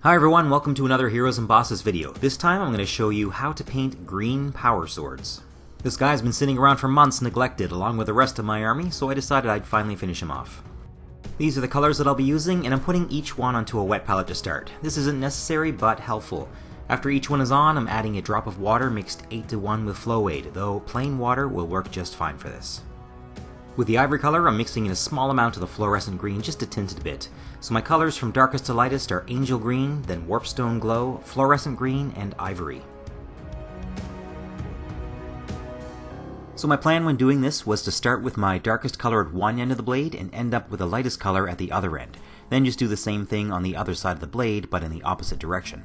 Hi everyone, welcome to another Heroes and Bosses video. This time I'm going to show you how to paint green power swords. This guy's been sitting around for months neglected along with the rest of my army, so I decided I'd finally finish him off. These are the colors that I'll be using, and I'm putting each one onto a wet palette to start. This isn't necessary, but helpful. After each one is on, I'm adding a drop of water mixed 8:1 with flow aid, though plain water will work just fine for this. With the ivory color, I'm mixing in a small amount of the fluorescent green just to tint it a bit. So my colors from darkest to lightest are angel green, then warpstone glow, fluorescent green, and ivory. So my plan when doing this was to start with my darkest color at one end of the blade and end up with the lightest color at the other end. Then just do the same thing on the other side of the blade, but in the opposite direction.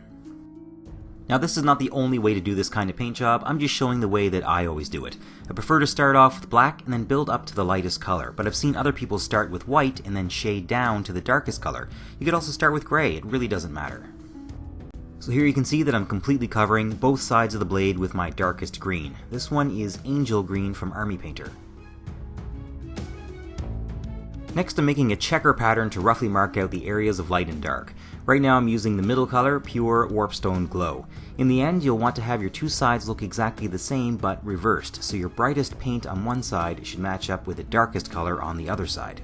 Now this is not the only way to do this kind of paint job, I'm just showing the way that I always do it. I prefer to start off with black and then build up to the lightest color, but I've seen other people start with white and then shade down to the darkest color. You could also start with gray, it really doesn't matter. So here you can see that I'm completely covering both sides of the blade with my darkest green. This one is angel green from Army Painter. Next I'm making a checker pattern to roughly mark out the areas of light and dark. Right now I'm using the middle color, pure Warpstone Glow. In the end you'll want to have your two sides look exactly the same but reversed, so your brightest paint on one side should match up with the darkest color on the other side.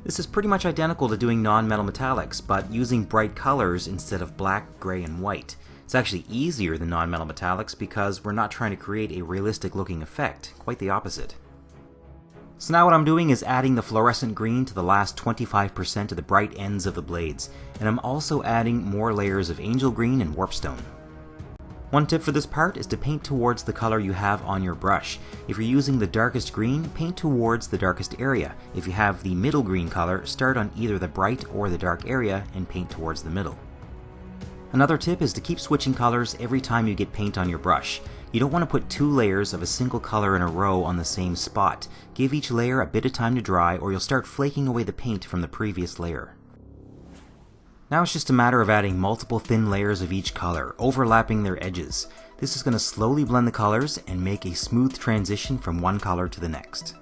This is pretty much identical to doing non-metal metallics, but using bright colors instead of black, gray, and white. It's actually easier than non-metal metallics because we're not trying to create a realistic looking effect, quite the opposite. So now what I'm doing is adding the fluorescent green to the last 25% of the bright ends of the blades, and I'm also adding more layers of angel green and warpstone. One tip for this part is to paint towards the color you have on your brush. If you're using the darkest green, paint towards the darkest area. If you have the middle green color, start on either the bright or the dark area and paint towards the middle. Another tip is to keep switching colors every time you get paint on your brush. You don't want to put two layers of a single color in a row on the same spot. Give each layer a bit of time to dry or you'll start flaking away the paint from the previous layer. Now it's just a matter of adding multiple thin layers of each color, overlapping their edges. This is going to slowly blend the colors and make a smooth transition from one color to the next.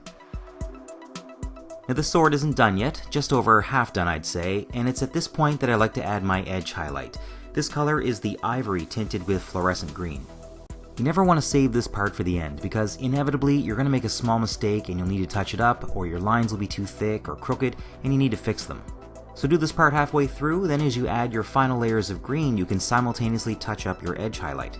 Now the sword isn't done yet, just over half done I'd say, and it's at this point that I like to add my edge highlight. This color is the ivory tinted with fluorescent green. You never want to save this part for the end, because inevitably you're going to make a small mistake and you'll need to touch it up, or your lines will be too thick or crooked and you need to fix them. So do this part halfway through, then as you add your final layers of green you can simultaneously touch up your edge highlight.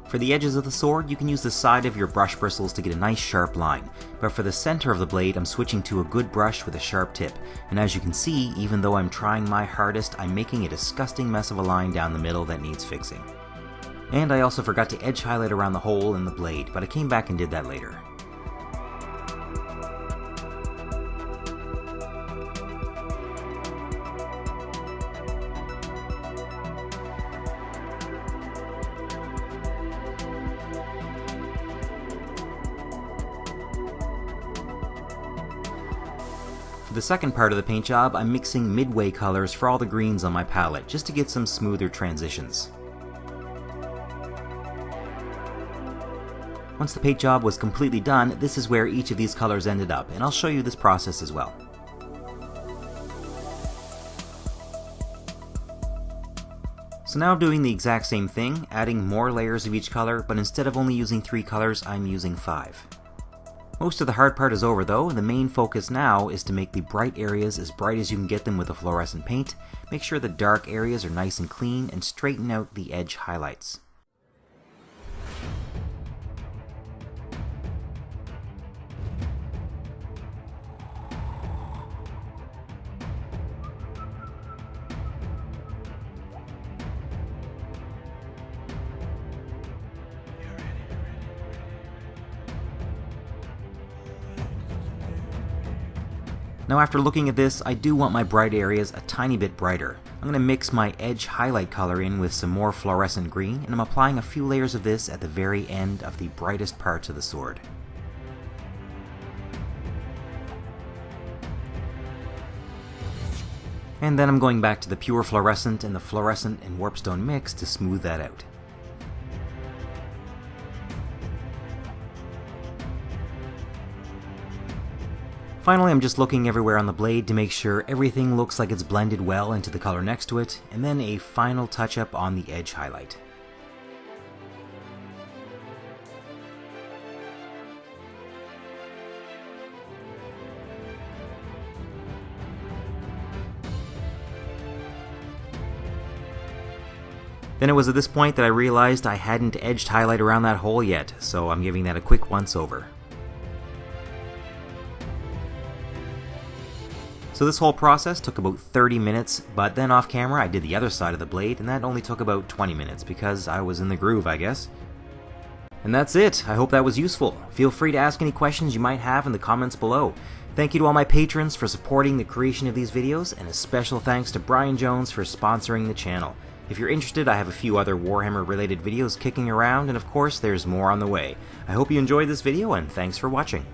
For the edges of the sword you can use the side of your brush bristles to get a nice sharp line, but for the center of the blade I'm switching to a good brush with a sharp tip, and as you can see, even though I'm trying my hardest, I'm making a disgusting mess of a line down the middle that needs fixing. And I also forgot to edge highlight around the hole in the blade, but I came back and did that later. For the second part of the paint job, I'm mixing midway colors for all the greens on my palette, just to get some smoother transitions. Once the paint job was completely done, this is where each of these colors ended up, and I'll show you this process as well. So now I'm doing the exact same thing, adding more layers of each color, but instead of only using 3 colors, I'm using 5. Most of the hard part is over though. The main focus now is to make the bright areas as bright as you can get them with a fluorescent paint, make sure the dark areas are nice and clean, and straighten out the edge highlights. Now after looking at this, I do want my bright areas a tiny bit brighter. I'm going to mix my edge highlight color in with some more fluorescent green, and I'm applying a few layers of this at the very end of the brightest parts of the sword. And then I'm going back to the pure fluorescent and the fluorescent and warpstone mix to smooth that out. Finally, I'm just looking everywhere on the blade to make sure everything looks like it's blended well into the color next to it, and then a final touch-up on the edge highlight. Then it was at this point that I realized I hadn't edged highlight around that hole yet, so I'm giving that a quick once-over. So this whole process took about 30 minutes, but then off camera I did the other side of the blade, and that only took about 20 minutes because I was in the groove, I guess. And that's it. I hope that was useful. Feel free to ask any questions you might have in the comments below. Thank you to all my patrons for supporting the creation of these videos, and a special thanks to Brian Jones for sponsoring the channel. If you're interested, I have a few other Warhammer related videos kicking around, and of course there's more on the way. I hope you enjoyed this video, and thanks for watching.